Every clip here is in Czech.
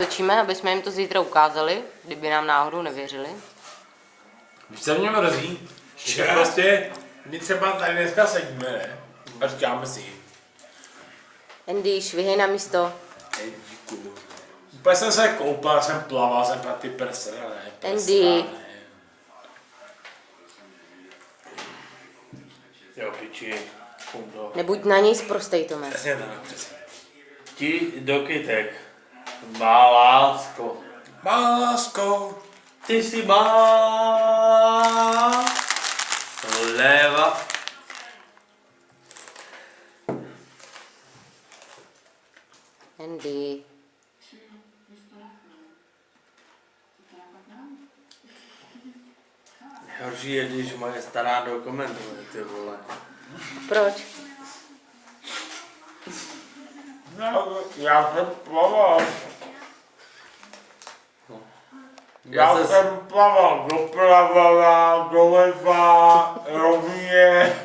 Točíme, aby jsme jim to zítra ukázali, kdyby nám náhodou nevěřili. Víš, co mě mrzí? Že prostě my třeba tady dneska sedíme, ne? A říkáme si. Andy, švihej na místo. Díkuju. Úplně jsem se koupal, jsem plaval, jsem na ty ne? Andy. Jo, piči. Nebuď na něj sprostej, Tome. Přesně tak, přesně. Ti do kytek. Má lásko. Má lásko. Ty si má leva. Andy. Horší je, když moje stará dokumentuje, ty vole. Proč? Já jsem plaval. Já jsem plaval doprava, doleva, rovně.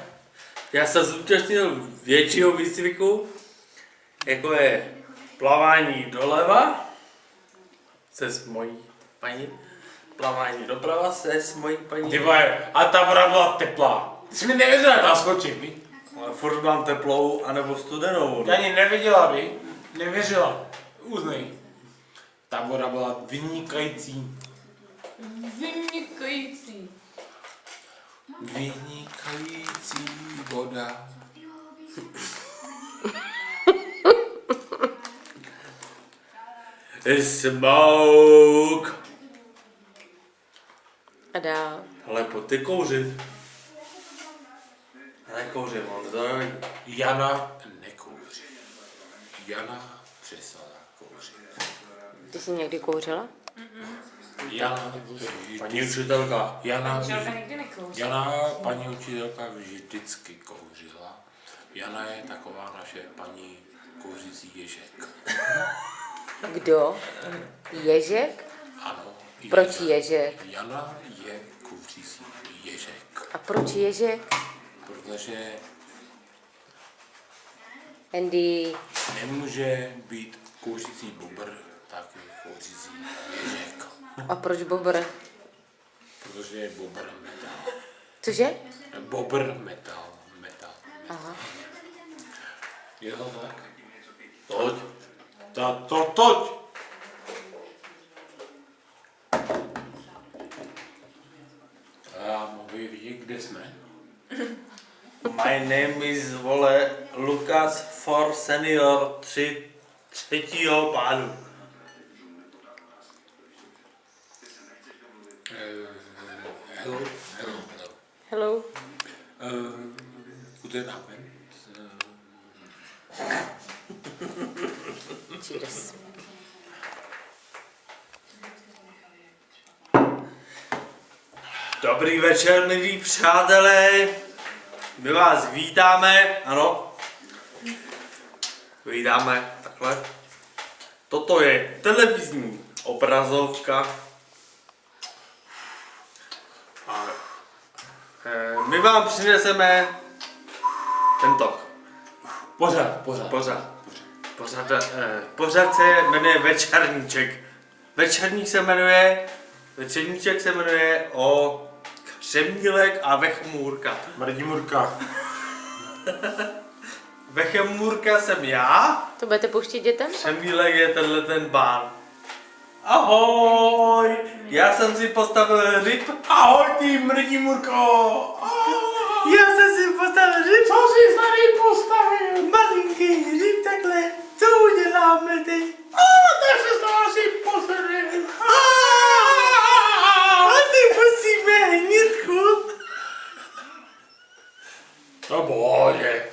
Já se zúčastnil většího výcviku, jako je plavání doleva se s mojí paní, plavání doprava se s mojí paní. Ty vole, a ta voda byla teplá. Ty jsi mi nevěděla, že tam skočím, víš? Ale furt mám teplou anebo studenou vodu. Ty ani nevěděla, víš? Nevěřila. Uznej. Ta voda byla vynikající. Vynikající. Vynikající voda. Smoke. A dál. Ale pojď ty kouřit. Nekouřím, on to nevím. Jana nekouří. Jana přestala kouřit. Ty jsi někdy kouřila? Jana, Paní učitelka. Učitelka nikdy nekouří. Jana, paní učitelka vždycky kouřila. Jana je taková naše paní kouřící ježek. Kdo? Ježek? Ano. Proč ježek? Jana je kouřící ježek. A proč ježek? Protože Andy. nemůže být kouřící bobr, taky kouřící ježek. A proč bobr? Protože je bobr metal. Cože? Bobr metal. Aha. Je to tak? Toť. Toť! A já mohu vidět, kde jsme? My name is, vole, Lucas for senior 3. pádu. Hello. Hello. Guten Abend. Cheers. Dobrý večer, milí přátelé. My vás vítáme, ano. Vítáme takhle. Toto je televizní obrazovka. A my vám přineseme tento pořad. Pořad se jmenuje Večerníček. Večerníček se jmenuje o Křemílek a Vechmůrka. Mrdimurka. Vechmůrka jsem já, To budete pouštět dětem? Křemílek je tenhle ten bán. Ahoj! Já jsem si postavil ryb. Ahoj ty mrdimurko! Já jsem si postavil ryb. Co jsi tady postavil? Malinký ryb takhle. Co uděláme teď? Tak se z toho asi pozoril. A ty musíme hnitku. No bože.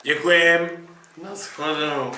Děkujem. Na shledanou.